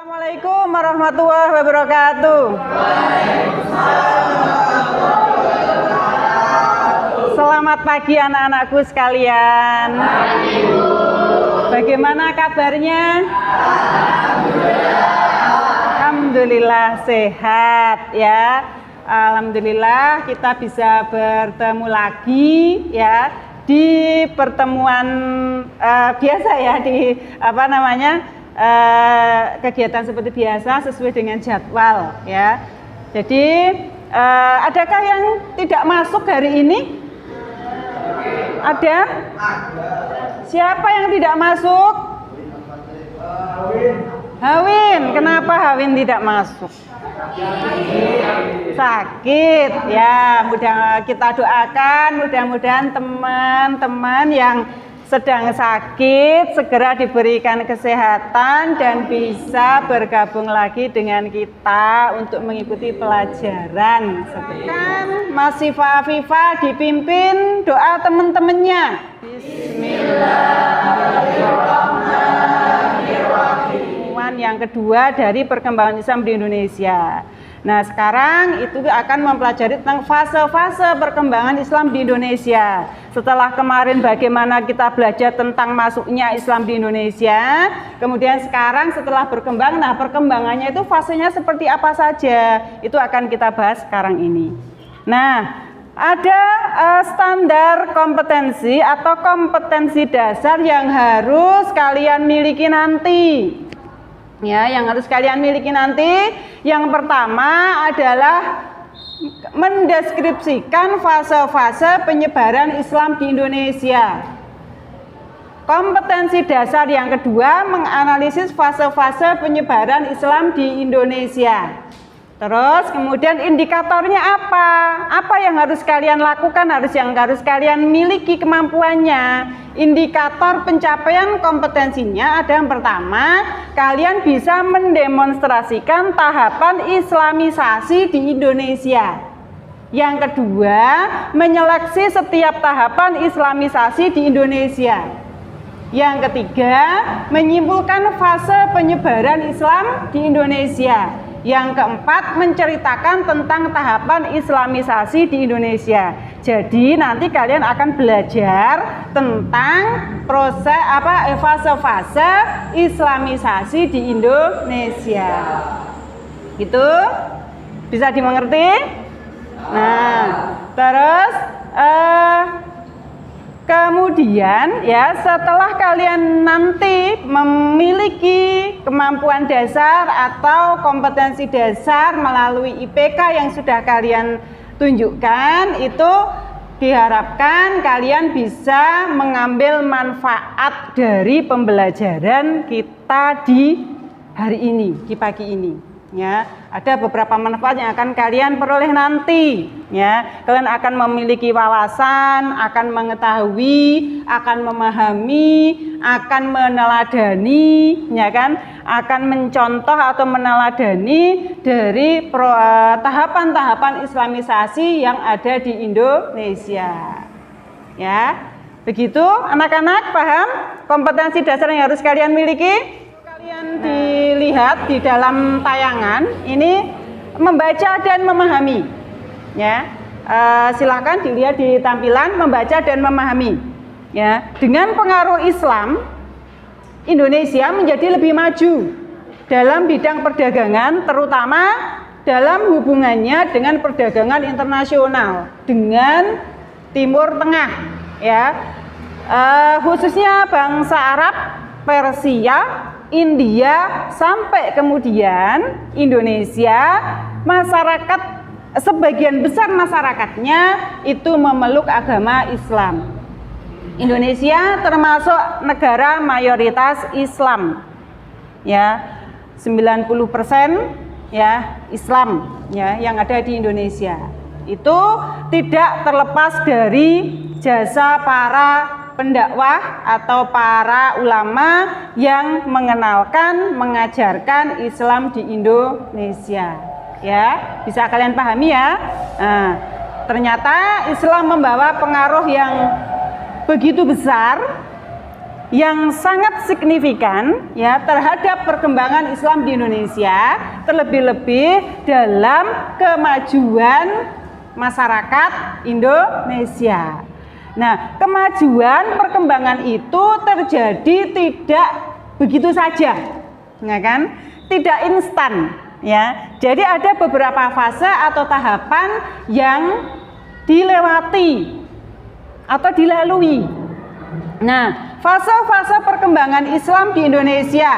Assalamualaikum warahmatullahi wabarakatuh. Selamat pagi anak-anakku sekalian. Bagaimana kabarnya? Alhamdulillah sehat ya. Alhamdulillah kita bisa bertemu lagi ya di pertemuan biasa ya, di kegiatan seperti biasa sesuai dengan jadwal ya. Jadi adakah yang tidak masuk hari ini? Ada? Siapa yang tidak masuk? Hawin. Kenapa Hawin tidak masuk? Sakit ya. Kita doakan mudah-mudahan teman-teman yang sedang sakit segera diberikan kesehatan dan bisa bergabung lagi dengan kita untuk mengikuti pelajaran. Kan Mas Siva Afifa dipimpin doa teman-temannya. Bismillahirrahmanirrahim. Yang kedua dari perkembangan Islam di Indonesia. Nah, sekarang itu akan mempelajari tentang fase-fase perkembangan Islam di Indonesia. Setelah kemarin bagaimana kita belajar tentang masuknya Islam di Indonesia, kemudian sekarang setelah berkembang, nah perkembangannya itu fasenya seperti apa saja, itu akan kita bahas sekarang ini. Nah, ada standar kompetensi atau kompetensi dasar yang harus kalian miliki nanti. Ya, yang harus kalian miliki nanti, yang pertama adalah mendeskripsikan fase-fase penyebaran Islam di Indonesia. Kompetensi dasar yang kedua, menganalisis fase-fase penyebaran Islam di Indonesia. Terus kemudian indikatornya apa? Apa yang harus kalian lakukan, yang harus kalian miliki kemampuannya. Indikator pencapaian kompetensinya ada yang pertama, kalian bisa mendemonstrasikan tahapan islamisasi di Indonesia. Yang kedua, menyeleksi setiap tahapan islamisasi di Indonesia. Yang ketiga, menyimpulkan fase penyebaran Islam di Indonesia. Yang keempat, menceritakan tentang tahapan islamisasi di Indonesia. Jadi nanti kalian akan belajar tentang proses fase-fase islamisasi di Indonesia. Gitu? Bisa dimengerti? Nah, terus kemudian ya, setelah kalian nanti memiliki kemampuan dasar atau kompetensi dasar melalui IPK yang sudah kalian tunjukkan, itu diharapkan kalian bisa mengambil manfaat dari pembelajaran kita di hari ini, di pagi ini. Ya, ada beberapa manfaat yang akan kalian peroleh nanti. Ya, kalian akan memiliki wawasan, akan mengetahui, akan memahami, akan meneladani, ya kan? Akan mencontoh atau meneladani dari tahapan-tahapan islamisasi yang ada di Indonesia. Ya, begitu anak-anak paham kompetensi dasar yang harus kalian miliki? Kalian dilihat di dalam tayangan ini membaca dan memahami, ya. Silakan dilihat di tampilan membaca dan memahami, ya. Dengan pengaruh Islam, Indonesia menjadi lebih maju dalam bidang perdagangan, terutama dalam hubungannya dengan perdagangan internasional dengan Timur Tengah, ya. Khususnya bangsa Arab, Persia, India, sampai kemudian Indonesia, masyarakat, sebagian besar masyarakatnya itu memeluk agama Islam. Indonesia termasuk negara mayoritas Islam, ya, 90% ya Islam ya yang ada di Indonesia. Itu tidak terlepas dari jasa para pendakwah atau para ulama yang mengenalkan, mengajarkan Islam di Indonesia. Ya, bisa kalian pahami ya. Nah, ternyata Islam membawa pengaruh yang begitu besar yang sangat signifikan ya terhadap perkembangan Islam di Indonesia, terlebih-lebih dalam kemajuan masyarakat Indonesia. Nah, kemajuan perkembangan itu terjadi tidak begitu saja, ya kan? Tidak instan, ya. Jadi ada beberapa fase atau tahapan yang dilewati atau dilalui. Nah, fase-fase perkembangan Islam di Indonesia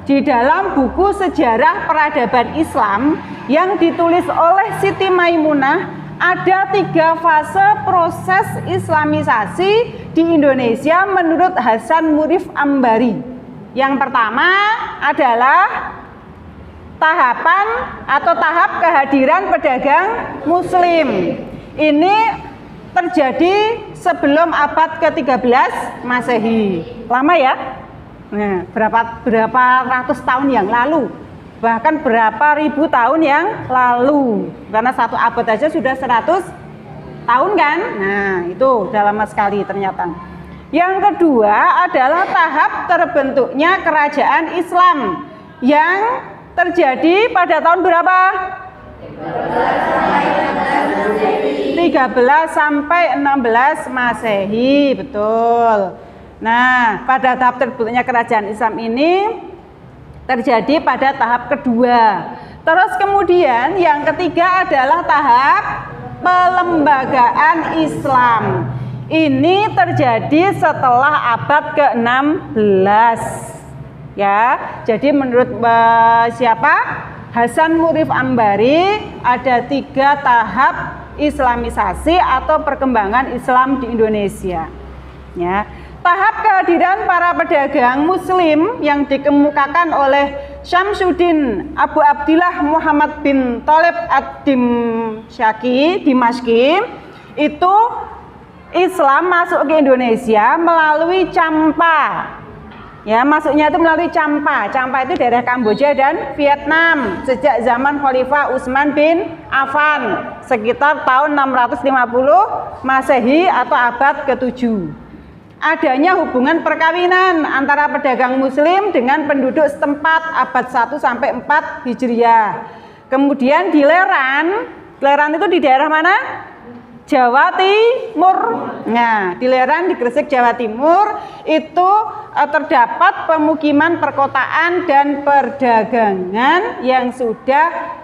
di dalam buku Sejarah Peradaban Islam yang ditulis oleh Siti Maimunah, ada 3 fase proses Islamisasi di Indonesia menurut Hasan Murif Ambari. Yang pertama adalah tahapan atau tahap kehadiran pedagang Muslim. Ini terjadi sebelum abad ke-13 Masehi. Lama ya? Nah, berapa ratus tahun yang lalu, bahkan berapa ribu tahun yang lalu, karena satu abad aja sudah 100 tahun kan. Nah, itu udah lama sekali ternyata. Yang kedua adalah tahap terbentuknya kerajaan Islam yang terjadi pada tahun berapa? 13 sampai 16 Masehi, betul. Nah, pada tahap terbentuknya kerajaan Islam ini terjadi pada tahap kedua. Terus kemudian yang ketiga adalah tahap pelembagaan Islam. Ini terjadi setelah abad ke-16. Ya, jadi menurut siapa? Hasan Murif Ambari, ada 3 tahap Islamisasi atau perkembangan Islam di Indonesia. Ya. Tahap kehadiran para pedagang Muslim yang dikemukakan oleh Syamsuddin Abu Abdillah Muhammad bin Thalib ad-Dimashqi, itu Islam masuk ke Indonesia melalui Champa. Ya, masuknya itu melalui Champa. Champa itu daerah Kamboja dan Vietnam sejak zaman Khalifah Utsman bin Affan sekitar tahun 650 Masehi atau abad ke-7. Adanya hubungan perkawinan antara pedagang Muslim dengan penduduk setempat abad 1 sampai 4 Hijriah. Kemudian di Leran itu di daerah mana? Jawa Timur. Nah, di Leran di Gresik Jawa Timur itu terdapat pemukiman perkotaan dan perdagangan yang sudah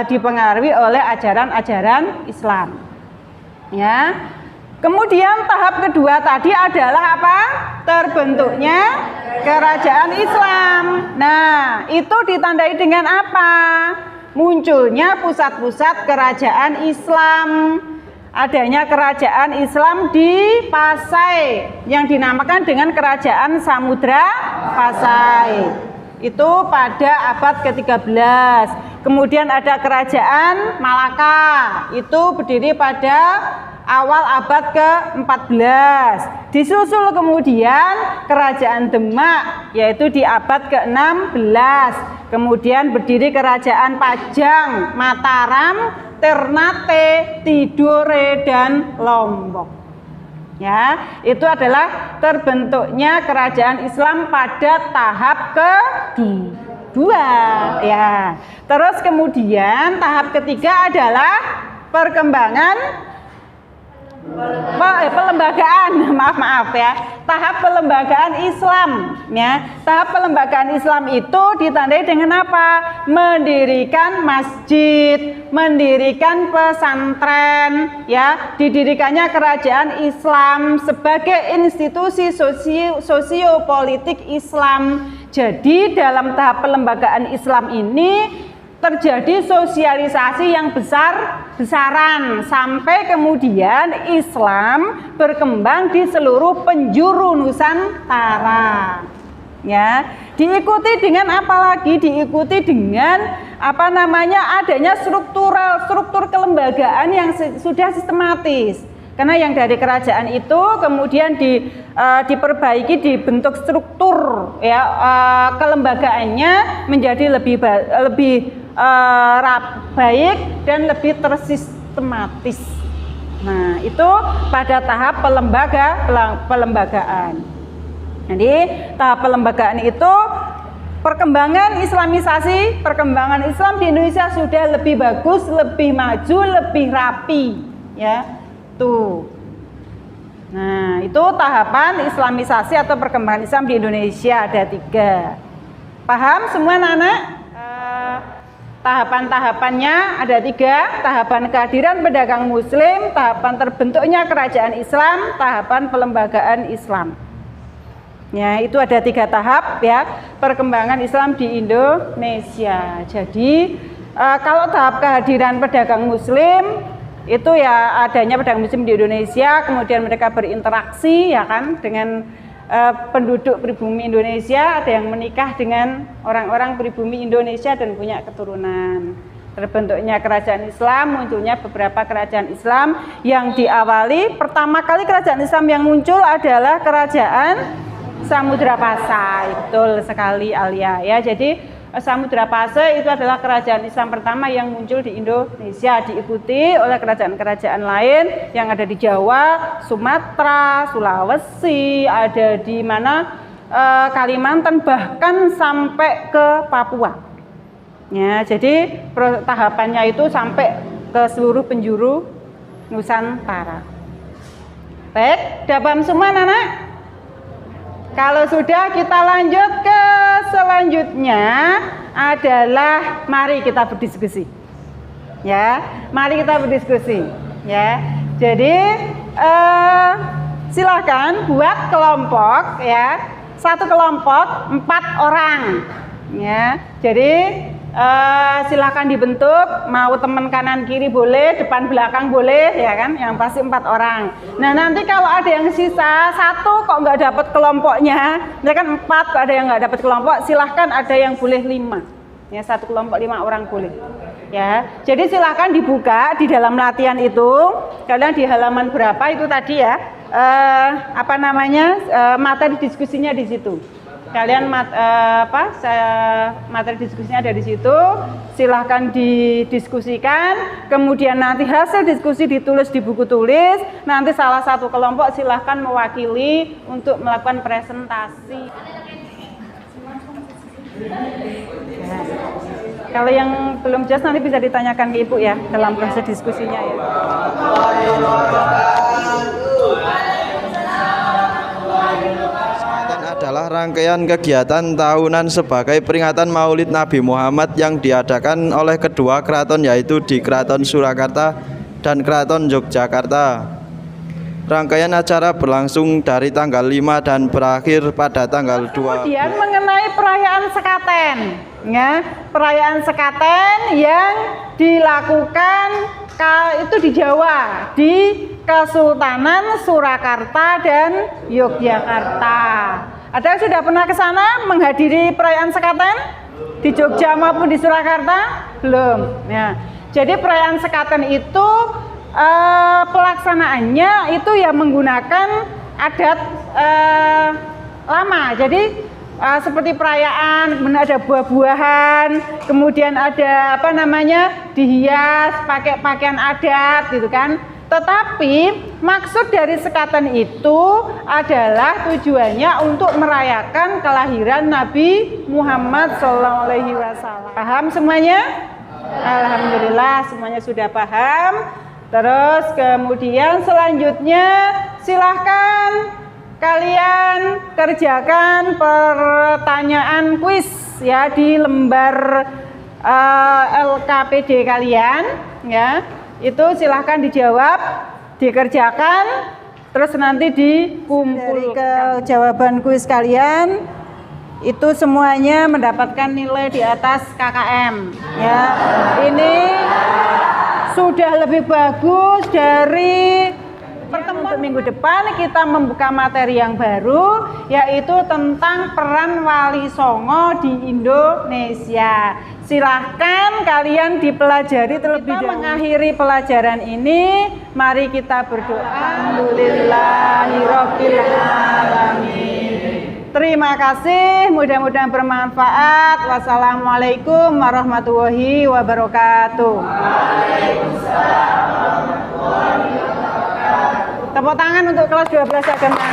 dipengaruhi oleh ajaran-ajaran Islam. Ya. Kemudian tahap kedua tadi adalah apa? Terbentuknya kerajaan Islam. Nah, itu ditandai dengan apa? Munculnya pusat-pusat kerajaan Islam. Adanya kerajaan Islam di Pasai yang dinamakan dengan Kerajaan Samudra Pasai. Itu pada abad ke-13. Kemudian ada kerajaan Malaka. Itu berdiri pada awal abad ke-14. Disusul kemudian kerajaan Demak, yaitu di abad ke-16. Kemudian berdiri kerajaan Pajang, Mataram, Ternate, Tidore, dan Lombok. Ya, itu adalah terbentuknya kerajaan Islam pada tahap kedua. Ya, terus kemudian tahap ketiga adalah perkembangan pelembagaan, maaf ya, tahap pelembagaan Islam. Ya, tahap pelembagaan Islam itu ditandai dengan apa? Mendirikan masjid, mendirikan pesantren, ya, didirikannya kerajaan Islam sebagai institusi sosiopolitik Islam. Jadi dalam tahap pelembagaan Islam ini terjadi sosialisasi yang besar-besaran sampai kemudian Islam berkembang di seluruh penjuru Nusantara. Ya, diikuti dengan apa lagi? Diikuti dengan adanya struktur kelembagaan yang sudah sistematis. Karena yang dari kerajaan itu kemudian diperbaiki, dibentuk struktur ya, kelembagaannya menjadi lebih baik dan lebih tersistematis. Nah, itu pada tahap pelembagaan. Jadi tahap pelembagaan itu perkembangan islamisasi, perkembangan Islam di Indonesia sudah lebih bagus, lebih maju, lebih rapi, ya. Tuh. Nah, itu tahapan islamisasi atau perkembangan Islam di Indonesia ada 3. Paham semua anak-anak? Tahapan-tahapannya ada 3. Tahapan kehadiran pedagang Muslim, tahapan terbentuknya kerajaan Islam, tahapan pelembagaan Islam. Ya, itu ada 3 tahap ya perkembangan Islam di Indonesia. Jadi kalau tahap kehadiran pedagang Muslim itu ya adanya pedagang Muslim di Indonesia, kemudian mereka berinteraksi ya kan dengan penduduk pribumi Indonesia, ada yang menikah dengan orang-orang pribumi Indonesia dan punya keturunan. Terbentuknya kerajaan Islam, munculnya beberapa kerajaan Islam yang diawali pertama kali kerajaan Islam yang muncul adalah kerajaan Samudra Pasa. Betul sekali Alia ya. Jadi Samudra Pasa itu adalah kerajaan Islam pertama yang muncul di Indonesia, diikuti oleh kerajaan-kerajaan lain yang ada di Jawa, Sumatera, Sulawesi, ada di mana Kalimantan, bahkan sampai ke Papua. Ya, jadi tahapannya itu sampai ke seluruh penjuru Nusantara. Baik, udah paham semua anak-anak? Kalau sudah, kita lanjut ke selanjutnya adalah mari kita berdiskusi. Ya, mari kita berdiskusi. Ya, jadi silakan buat kelompok ya, satu kelompok 4 orang. Ya, jadi silakan dibentuk, mau teman kanan kiri boleh, depan belakang boleh ya kan, yang pasti 4 orang. Nah nanti kalau ada yang sisa 1 kok nggak dapat kelompoknya, ya kan 4 kok ada yang nggak dapat kelompok, silahkan ada yang boleh 5 ya, 1 kelompok 5 orang boleh ya. Jadi silahkan dibuka di dalam latihan itu, kalian di halaman berapa itu tadi ya, materi diskusinya di situ. Kalian materi diskusinya ada di situ, silahkan didiskusikan, kemudian nanti hasil diskusi ditulis di buku tulis, nanti salah satu kelompok silahkan mewakili untuk melakukan presentasi. Ya. Kalau yang belum jelas nanti bisa ditanyakan ke Ibu ya dalam proses diskusinya ya. Adalah rangkaian kegiatan tahunan sebagai peringatan Maulid Nabi Muhammad yang diadakan oleh kedua keraton, yaitu di Keraton Surakarta dan Keraton Yogyakarta. Rangkaian acara berlangsung dari tanggal 5 dan berakhir pada tanggal 2. Kemudian mengenai perayaan sekaten, ya, perayaan sekaten yang dilakukan itu di Jawa, di Kesultanan Surakarta dan Yogyakarta. Ada yang sudah pernah ke sana menghadiri perayaan sekaten di Jogja maupun di Surakarta? Belum. Ya. Jadi perayaan sekaten itu pelaksanaannya itu ya menggunakan adat lama. Jadi seperti perayaan, kemudian ada buah-buahan, kemudian ada dihias pakai pakaian adat gitu kan. Tetapi maksud dari sekaten itu adalah tujuannya untuk merayakan kelahiran Nabi Muhammad SAW. Paham semuanya? Alhamdulillah semuanya sudah paham. Terus kemudian selanjutnya silahkan kalian kerjakan pertanyaan kuis ya di lembar LKPD kalian ya. Itu silahkan dijawab, dikerjakan, terus nanti dikumpulkan. Dari jawaban kuis kalian itu semuanya mendapatkan nilai di atas KKM ya. Ini sudah lebih bagus dari pertemuan minggu depan. Kita membuka materi yang baru, yaitu tentang peran Wali Songo di Indonesia. Silahkan kalian dipelajari terlebih dahulu. Mengakhiri pelajaran ini, mari kita berdoa. Alhamdulillahirabbil alamin. Terima kasih, mudah-mudahan bermanfaat. Wassalamualaikum warahmatullahi wabarakatuh. Waalaikumsalam warahmatullahi wabarakatuh. Tepuk tangan untuk kelas 12 agama.